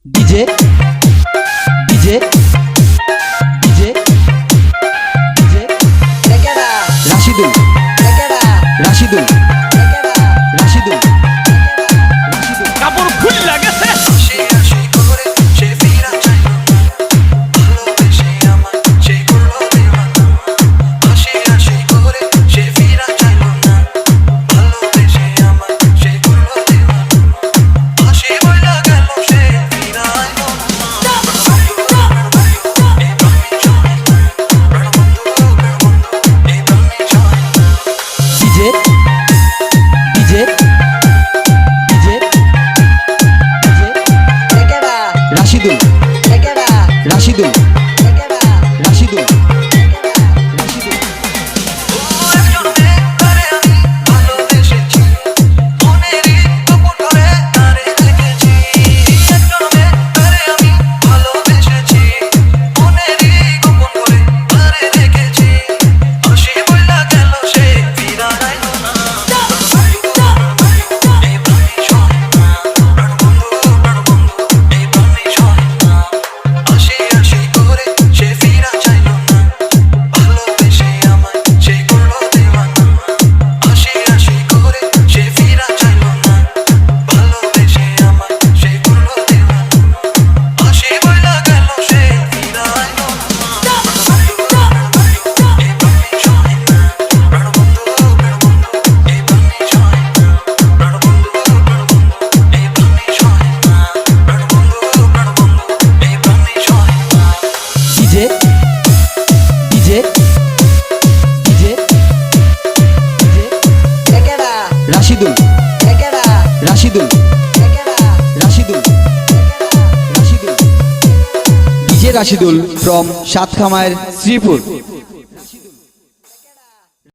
DJ DJ DJ DJ Rashidul Rashidul Rashidul কাপড় খুলে গেছে DJ DJ DJ Rashidul Rashidul Rashidul Rashidul DJ DJ DJ DJ Rashidul Rashidul Rashidul Rashidul DJ Rashidul from Satkhamair Sreepur.